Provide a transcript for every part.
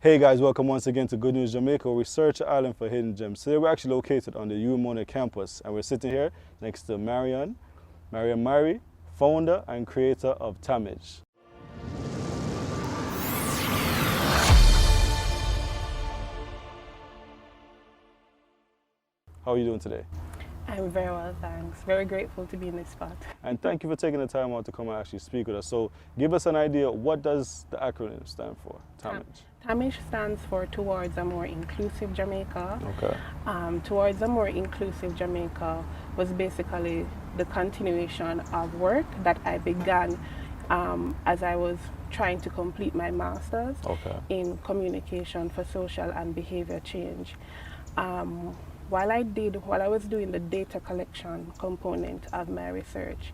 Hey guys, welcome once again to Good News Jamaica, where we search the island for hidden gems. Today we're actually located on the UMONA campus, and we're sitting here next to Marion Myrie, founder and creator of Tamage. How are you doing today? I'm very well, thanks. Very grateful to be in this spot. And thank you for taking the time out to come and actually speak with us. So give us an idea, what does the acronym stand for, Tamage? Tamage stands for Towards a More Inclusive Jamaica. Okay. Towards a More Inclusive Jamaica was basically the continuation of work that I began as I was trying to complete my master's in communication for social and behavior change. While I was doing the data collection component of my research,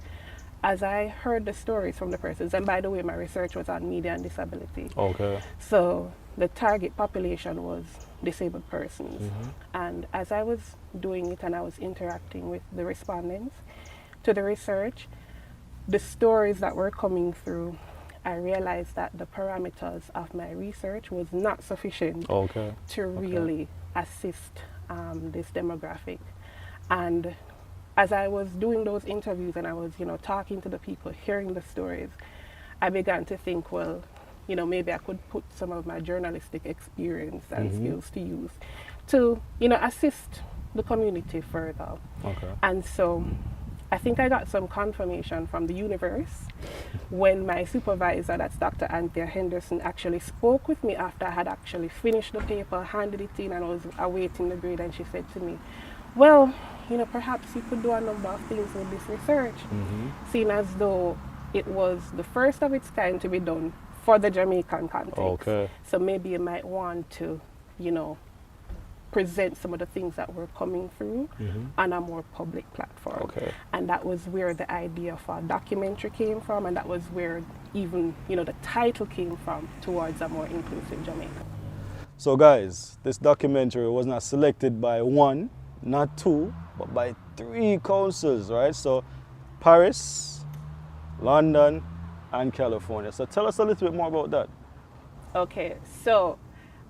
as I heard the stories from the persons, and by the way, my research was on media and disability. Okay. So the target population was disabled persons. And as I was doing it and I was interacting with the respondents to the research, the stories that were coming through, I realized that the parameters of my research was not sufficient to really assist this demographic. And as I was doing those interviews and I was, talking to the people, hearing the stories, I began to think, well, maybe I could put some of my journalistic experience and skills to use to, assist the community further. And so I think I got some confirmation from the universe when my supervisor, that's Dr. Anthea Henderson, actually spoke with me after I had actually finished the paper, handed it in, and I was awaiting the grade, and she said to me, well, perhaps you could do a number of things with this research, seeing as though it was the first of its kind to be done for the Jamaican context. So maybe you might want to, present some of the things that were coming through on a more public platform. And that was where the idea for a documentary came from, and that was where even, the title came from, Towards a More Inclusive Jamaica. So guys, this documentary was not selected by one, not two, but by 3 councils, right? So Paris, London, and California. So tell us a little bit more about that. Okay, so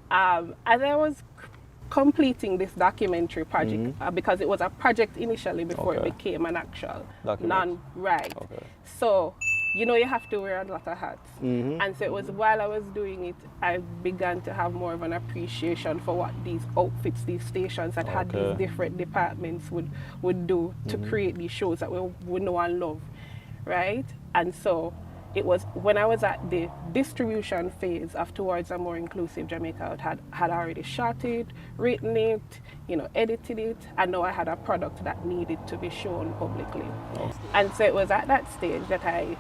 as I was completing this documentary project, because it was a project initially before it became an actual So, you have to wear a lot of hats. And so it was while I was doing it, I began to have more of an appreciation for what these outfits, these stations that had these different departments would do to create these shows that we know and love, right? And so it was when I was at the distribution phase of Towards a More Inclusive Jamaica, I had already shot it, written it, edited it, and now I had a product that needed to be shown publicly. And so it was at that stage that I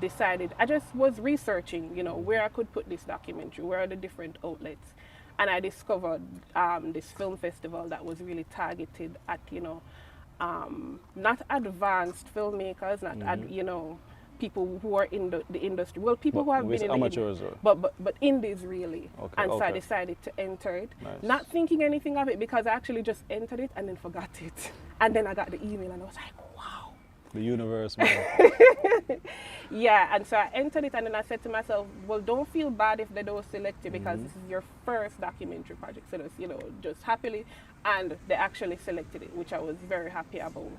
decided, I just was researching, where I could put this documentary, where are the different outlets. And I discovered this film festival that was really targeted at, not advanced filmmakers, not people who are in the industry. Well, people who have been in amateurs, but indies really. And so I decided to enter it, not thinking anything of it, because I actually just entered it and then forgot it. And then I got the email and I was like, wow. The universe, man. Yeah, and so I entered it and then I said to myself, well, don't feel bad if they don't select you, because this is your first documentary project. So just happily, and they actually selected it, which I was very happy about.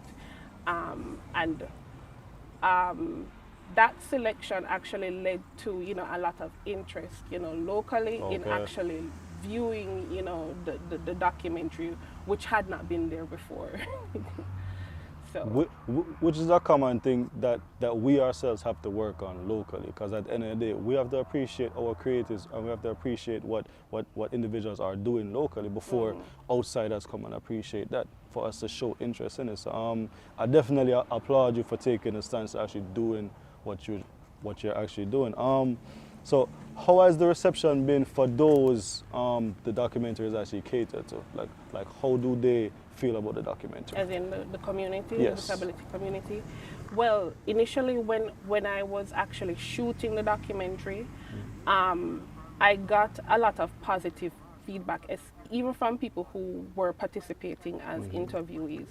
That selection actually led to, a lot of interest, locally in actually viewing, the documentary, which had not been there before. So. Which is a common thing that we ourselves have to work on locally, because at the end of the day, we have to appreciate our creators, and we have to appreciate what individuals are doing locally before outsiders come and appreciate that, for us to show interest in it. So I definitely applaud you for taking a stance to actually doing what you're actually doing. So how has the reception been for those the documentary is actually catered to? Like how do they feel about the documentary? As in the community, yes. The disability community? Well, initially when I was actually shooting the documentary, I got a lot of positive feedback, even from people who were participating as interviewees.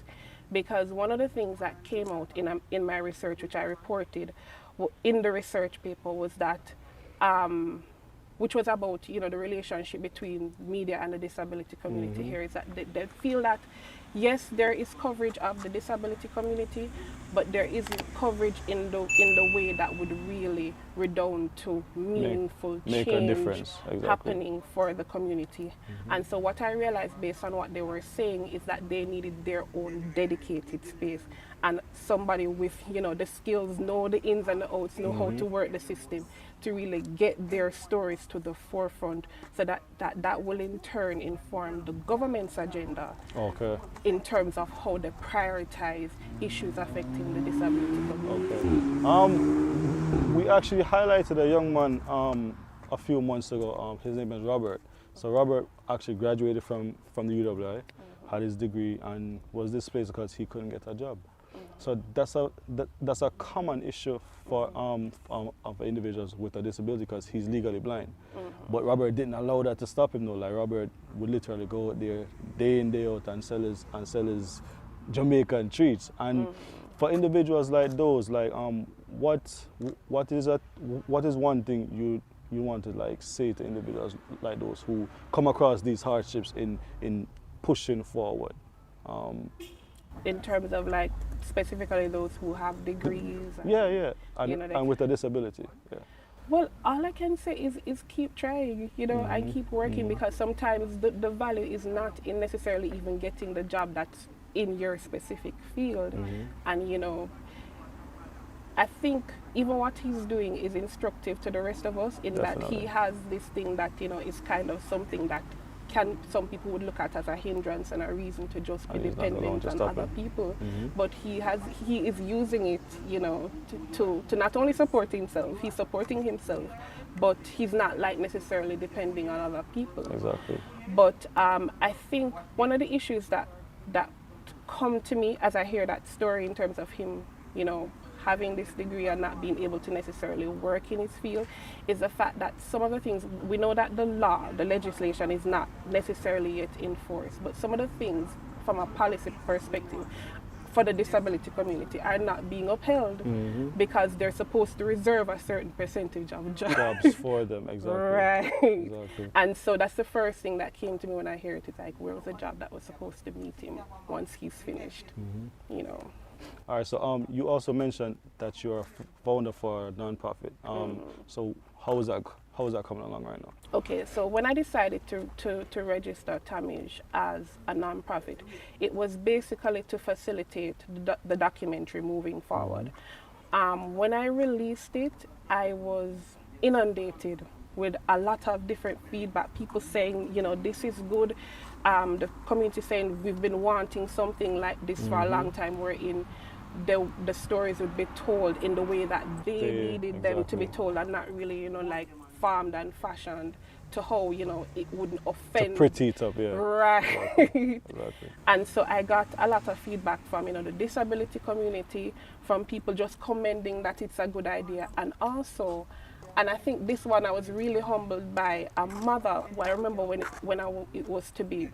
Because one of the things that came out in my research, which I reported in the research paper, was that which was about, you know, the relationship between media and the disability community here, is that they feel that, yes, there is coverage of the disability community, but there isn't coverage in the way that would really redound to meaningful make a change difference, exactly, happening for the community. And so what I realized based on what they were saying is that they needed their own dedicated space, and somebody with, you know, the skills, know the ins and the outs, know how to work the system, to really get their stories to the forefront, so that will in turn inform the government's agenda, Okay. in terms of how they prioritize issues affecting the disability community. Okay. We actually highlighted a young man a few months ago. His name is Robert. So Robert actually graduated from the UWI, had his degree, and was displaced because he couldn't get a job. So that's a common issue for of individuals with a disability, because he's legally blind. But Robert didn't allow that to stop him though. Like, Robert would literally go out there day in, day out and sell his Jamaican treats. And for individuals like those, like what is one thing you want to like say to individuals like those who come across these hardships in pushing forward? In terms of like specifically those who have degrees. And, you know, and with a disability. Yeah. Well, all I can say is keep trying, you know, and keep working, because sometimes the value is not in necessarily even getting the job that's in your specific field. And, you know, I think even what he's doing is instructive to the rest of us, in that he has this thing that, you know, is kind of something that some people would look at as a hindrance and a reason to just be dependent on other people. But he is using it, you know, to not only support himself, he's supporting himself, but he's not like necessarily depending on other people. Exactly. But I think one of the issues that come to me as I hear that story, in terms of him, you know, having this degree and not being able to necessarily work in his field, is the fact that some of the things, we know that the legislation is not necessarily yet enforced, but some of the things from a policy perspective for the disability community are not being upheld, because they're supposed to reserve a certain percentage of jobs for them. Exactly. Right. Exactly. And so that's the first thing that came to me when I heard it. It's like, where was the job that was supposed to meet him once he's finished? You know. All right, so you also mentioned that you're a founder for a nonprofit. So how is that coming along right now? Okay, so when I decided to register Tamij as a nonprofit, it was basically to facilitate the documentary moving forward. When I released it, I was inundated with a lot of different feedback. People saying, you know, this is good. The community saying, we've been wanting something like this for a long time, wherein the stories would be told in the way that they needed them to be told, and not really, you know, like farmed and fashioned to how, you know, it wouldn't offend. To pretty it up, yeah. Right. Exactly. And so I got a lot of feedback from, you know, the disability community, from people just commending that it's a good idea, and also, and I think this one I was really humbled by a mother. Well, I remember when it was to be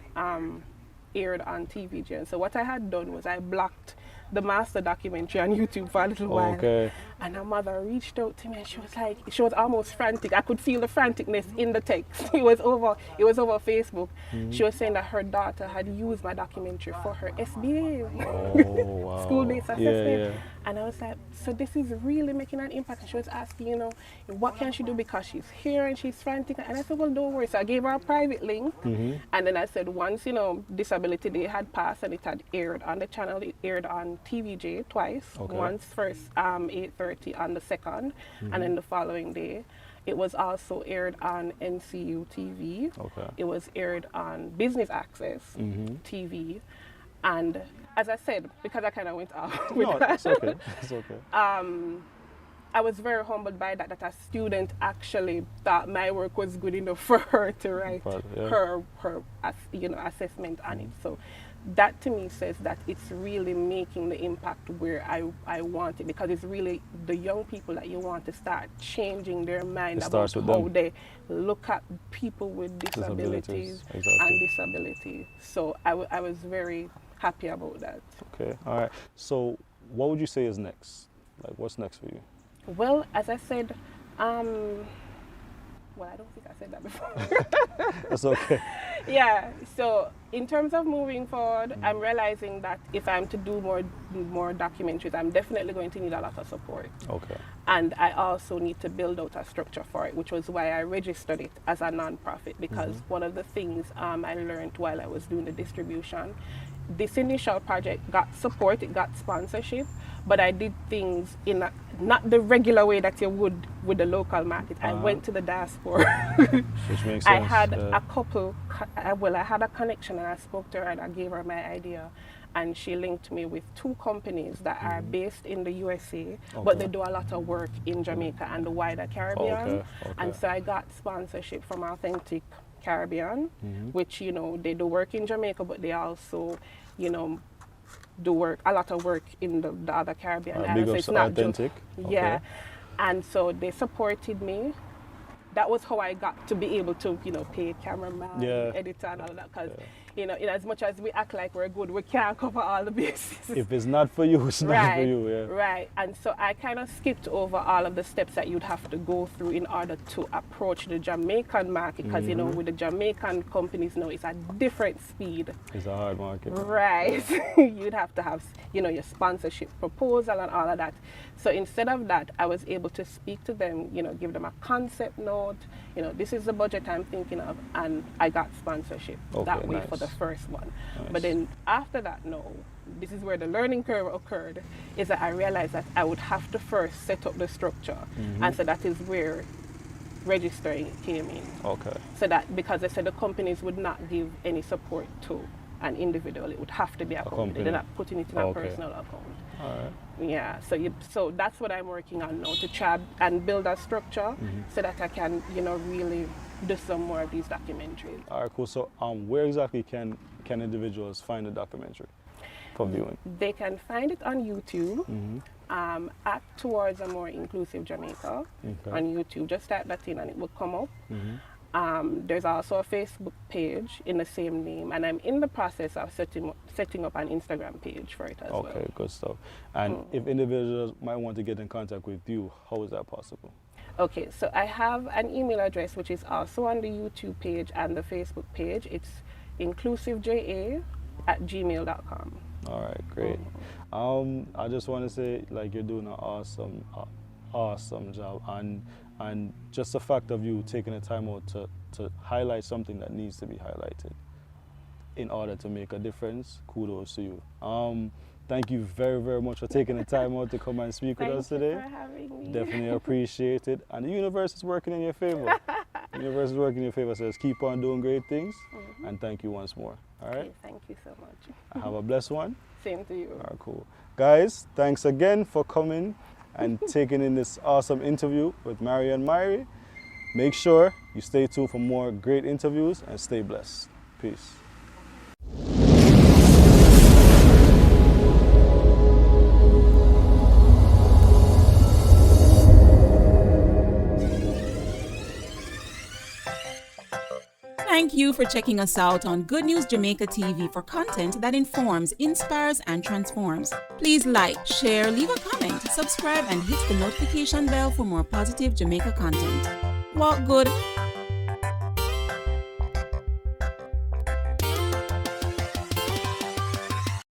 aired on TVJ. And so what I had done was I blocked the master documentary on YouTube for a little while. Okay. And her mother reached out to me, and she was like, she was almost frantic. I could feel the franticness in the text. It was over Facebook. She was saying that her daughter had used my documentary for her SBA, wow. school-based assessment. Yeah. And I was like, so this is really making an impact. And she was asking, you know, what can she do because she's here and she's frantic. And I said, well, don't worry. So I gave her a private link. And then I said, once, you know, Disability Day had passed and it had aired on the channel, it aired on TVJ twice. Okay. Once first 8:30 on the 2nd, and then the following day. It was also aired on NCU TV. Okay. It was aired on Business Access TV. And as I said, because I kind of went off with that, it's okay. It's okay. I was very humbled by that a student actually thought my work was good enough for her to write her you know, assessment on it. So that to me says that it's really making the impact where I want it, because it's really the young people that you want to start changing their mind about how they look at people with disabilities and disability. So I was very happy about that. Okay, all right. So what would you say is next? Like, what's next for you? Well, as I said, well, I don't think I said that before. That's okay. Yeah, so in terms of moving forward, I'm realizing that if I'm to do more documentaries, I'm definitely going to need a lot of support. Okay. And I also need to build out a structure for it, which was why I registered it as a non-profit, because one of the things I learned while I was doing the distribution, this initial project got support, it got sponsorship, but I did things in not the regular way that you would with the local market. I went to the diaspora. Which makes sense. I had a couple, I had a connection, and I spoke to her and I gave her my idea, and she linked me with 2 companies that are based in the USA, but they do a lot of work in Jamaica and the wider Caribbean. And so I got sponsorship from Authentic Caribbean, which, you know, they do work in Jamaica, but they also, you know, do a lot of work in the other Caribbean islands. So it's not Authentic. just, yeah. And so they supported me. That was how I got to be able to, you know, pay cameraman, editor, and all that. Because, you know, in as much as we act like we're good, we can't cover all the bases. If it's not for you, it's not for you. Yeah. Right. And so I kind of skipped over all of the steps that you'd have to go through in order to approach the Jamaican market. Because, you know, with the Jamaican companies now, it's a different speed. It's a hard market. Right. You'd have to have, you know, your sponsorship proposal and all of that. So instead of that, I was able to speak to them, you know, give them a concept note, you know, this is the budget I'm thinking of, and I got sponsorship that way for the first one. But then after that, no, this is where the learning curve occurred, is that I realized that I would have to first set up the structure. And so that is where registering came in. Okay. So that, because they said the companies would not give any support to an individual, it would have to be a company. They're not putting it in a personal account. All right. Yeah, so that's what I'm working on now, to try and build a structure so that I can, you know, really do some more of these documentaries. All right, cool. So where exactly can individuals find the documentary for viewing? They can find it on YouTube at Towards a More Inclusive Jamaica on YouTube. Just type that in and it will come up. There's also a Facebook page in the same name, and I'm in the process of setting up an Instagram page for it as well. Okay, good stuff. And if individuals might want to get in contact with you, how is that possible? Okay, so I have an email address which is also on the YouTube page and the Facebook page. It's inclusiveja@gmail.com. All right, great. I just want to say, like, you're doing an awesome job, and just the fact of you taking the time out to highlight something that needs to be highlighted in order to make a difference, kudos to you. Thank you very, very much for taking the time out to come and speak with us today. Thank you for having me. Definitely appreciate it. And the universe is working in your favor. The universe is working in your favor, so just keep on doing great things. And thank you once more. All right? Okay, thank you so much. Have a blessed one. Same to you. All right, cool. Guys, thanks again for coming and taking in this awesome interview with Marion Myrie. Make sure you stay tuned for more great interviews and stay blessed. Peace. Thank you for checking us out on Good News Jamaica TV for content that informs, inspires, and transforms. Please like, share, leave a comment, subscribe, and hit the notification bell for more positive Jamaica content. Walk good.